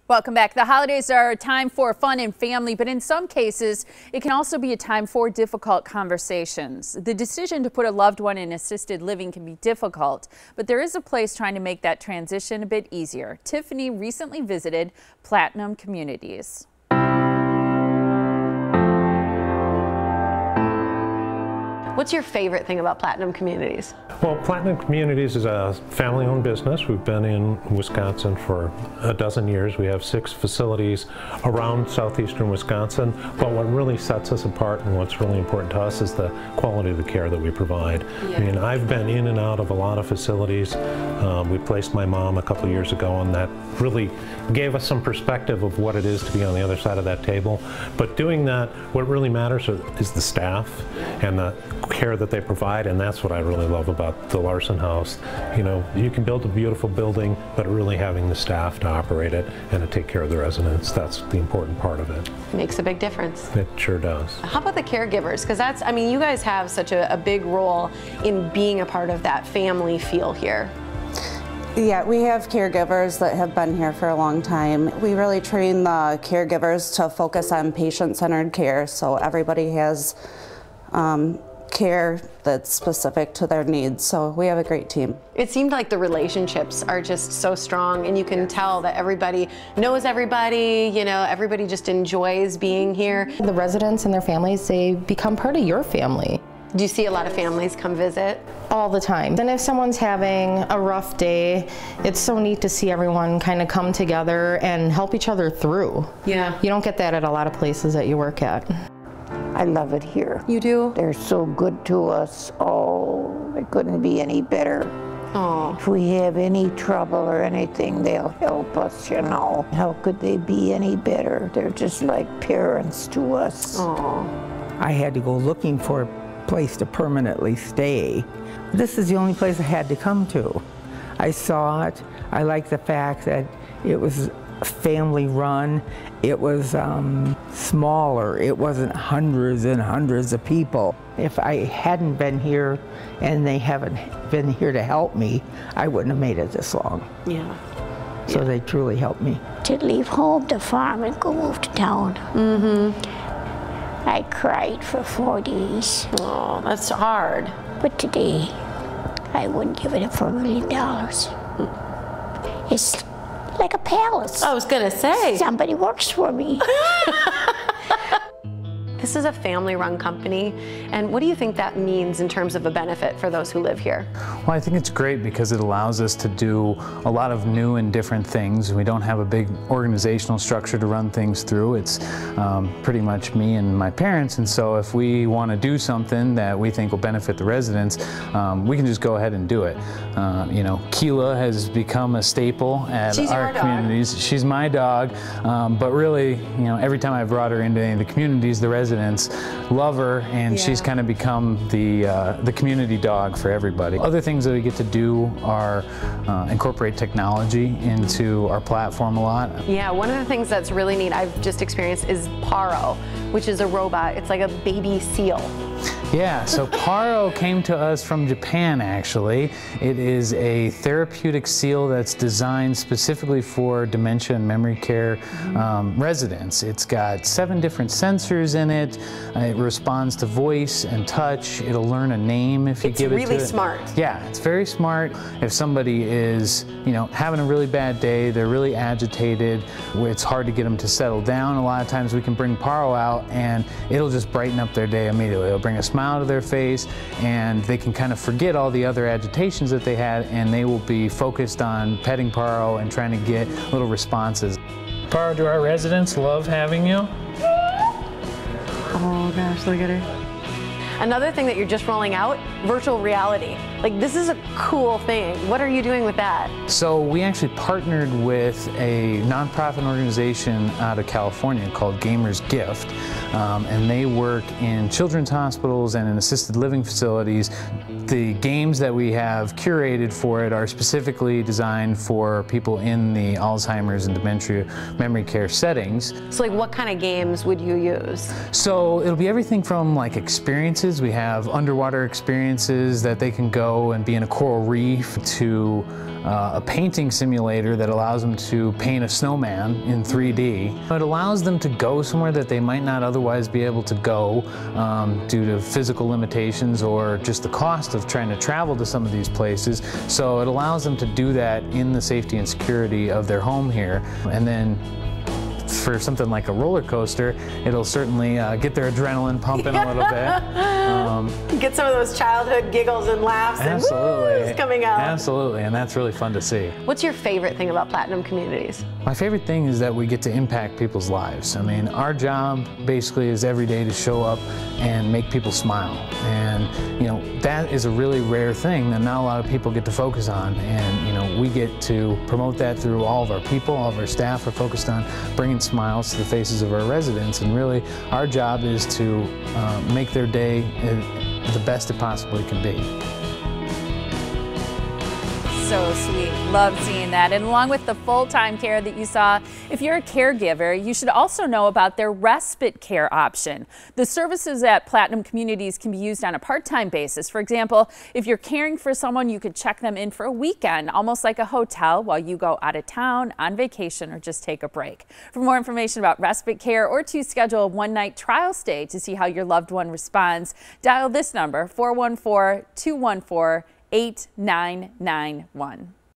Welcome back. The holidays are a time for fun and family, but in some cases, it can also be a time for difficult conversations. The decision to put a loved one in assisted living can be difficult, but there is a place trying to make that transition a bit easier. Tiffany recently visited Platinum Communities. What's your favorite thing about Platinum Communities? Well, Platinum Communities is a family-owned business. We've been in Wisconsin for a dozen years. We have 6 facilities around southeastern Wisconsin, but what really sets us apart and what's really important to us is the quality of the care that we provide. Yeah. I mean, I've been in and out of a lot of facilities. We placed my mom a couple years ago, and that really gave us some perspective of what it is to be on the other side of that table. But doing that, what really matters is the staff and the care that they provide, and that's what I really love about the Larson House. You know, you can build a beautiful building, but really having the staff to operate it and to take care of the residents, that's the important part of it. Makes a big difference. It sure does. How about the caregivers? Because that's, I mean, you guys have such a big role in being a part of that family feel here. Yeah, we have caregivers that have been here for a long time. We really train the caregivers to focus on patient-centered care, so everybody has care that's specific to their needs, so we have a great team. It seemed like the relationships are just so strong, and you can tell that everybody knows everybody, you know, everybody just enjoys being here. The residents and their families, they become part of your family. Do you see a lot of families come visit? All the time. And if someone's having a rough day, it's so neat to see everyone kind of come together and help each other through. Yeah. You don't get that at a lot of places that you work at. I love it here. You do? They're so good to us. Oh, it couldn't be any better. Oh. If we have any trouble or anything, they'll help us, you know. How could they be any better? They're just like parents to us. Oh. I had to go looking for a place to permanently stay. This is the only place I had to come to. I saw it. I like the fact that it was family run. It was smaller. It wasn't hundreds and hundreds of people. If I hadn't been here and they haven't been here to help me, I wouldn't have made it this long. Yeah. So they truly helped me. To leave home, the farm, and go move to town. Mm-hmm. I cried for 4 days. Oh, that's hard. But today, I wouldn't give it up for $1 million. It's like a palace. I was gonna say. Somebody works for me. This is a family-run company, and what do you think that means in terms of a benefit for those who live here? Well, I think it's great because it allows us to do a lot of new and different things. We don't have a big organizational structure to run things through. It's pretty much me and my parents, and so if we want to do something that we think will benefit the residents, we can just go ahead and do it. You know, Keela has become a staple at our communities. She's my dog, but really, you know, every time I've brought her into any of the communities, the residents love her, and she's kind of become the community dog for everybody. Other things that we get to do are incorporate technology into our platform a lot. Yeah, one of the things that's really neat I've just experienced is Paro, which is a robot. It's like a baby seal. Yeah, so Paro came to us from Japan, actually. It is a therapeutic seal that's designed specifically for dementia and memory care residents. It's got 7 different sensors in it. It responds to voice and touch. It'll learn a name if you give it to it. It's really smart. Yeah, it's very smart. If somebody is, you know, having a really bad day, they're really agitated, it's hard to get them to settle down. A lot of times we can bring Paro out and it'll just brighten up their day immediately. It'll bring a smile to their face, and they can kind of forget all the other agitations that they had, and they will be focused on petting Paro and trying to get little responses. Paro, do our residents love having you? Oh gosh, look at her. Another thing that you're just rolling out, virtual reality. Like, this is a cool thing. What are you doing with that? So we actually partnered with a nonprofit organization out of California called Gamers Gift, and they work in children's hospitals and in assisted living facilities. The games that we have curated for it are specifically designed for people in the Alzheimer's and dementia memory care settings. So like, what kind of games would you use? So it'll be everything from like experiences. We have underwater experiences that they can go go and be in a coral reef to a painting simulator that allows them to paint a snowman in 3D. It allows them to go somewhere that they might not otherwise be able to go due to physical limitations or just the cost of trying to travel to some of these places. So it allows them to do that in the safety and security of their home here. And then for something like a roller coaster, it'll certainly get their adrenaline pumping a little bit. Get some of those childhood giggles and laughs Absolutely. and coming out. Absolutely, and that's really fun to see. What's your favorite thing about Platinum Communities? My favorite thing is that we get to impact people's lives. I mean, our job basically is every day to show up and make people smile. And, you know, that is a really rare thing that not a lot of people get to focus on. And, you know, we get to promote that through all of our people, all of our staff are focused on bringing smiles to the faces of our residents. And really, our job is to make their day the best it possibly can be. So sweet. Love seeing that. And along with the full-time care that you saw, if you're a caregiver, you should also know about their respite care option. The services at Platinum Communities can be used on a part-time basis. For example, if you're caring for someone, you could check them in for a weekend, almost like a hotel, while you go out of town, on vacation, or just take a break. For more information about respite care or to schedule a one-night trial stay to see how your loved one responds, dial this number, 414-214-8991.